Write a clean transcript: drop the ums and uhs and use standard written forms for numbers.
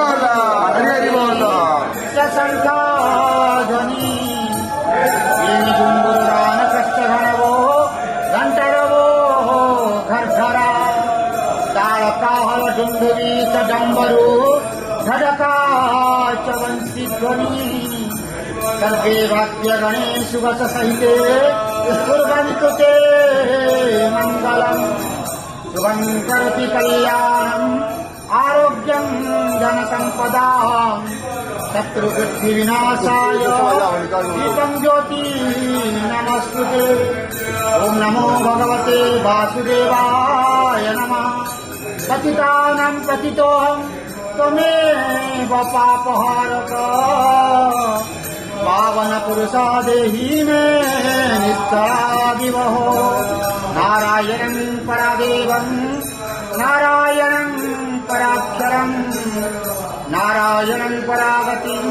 बोल हरि बोल संख्याध्वनि गुंगुरान कष्टघनवो घंटरवो घरघरा ताड़काहल डुंडुरी चडम्बरू धड़का चवंशी ध्वनि सर्वे वाक्य गणेश वस सहिते स्फुर्वन्तु ते मंगलम् शुभं करोति कल्याणम् आरोग्यं धनसम्पदाम् शत्रुबुद्धिविनाशाय दीपं ज्योति नमस्तुते। ओम नमो भगवते वासुदेवाय नमः। पतितानां पतितोऽहं त्वमेव पापहारक पावन पुरुषा देहि मे नित्यादिवहो। नारायणं परादेवं नारायणं पराक्षरं नारायणं परागतिं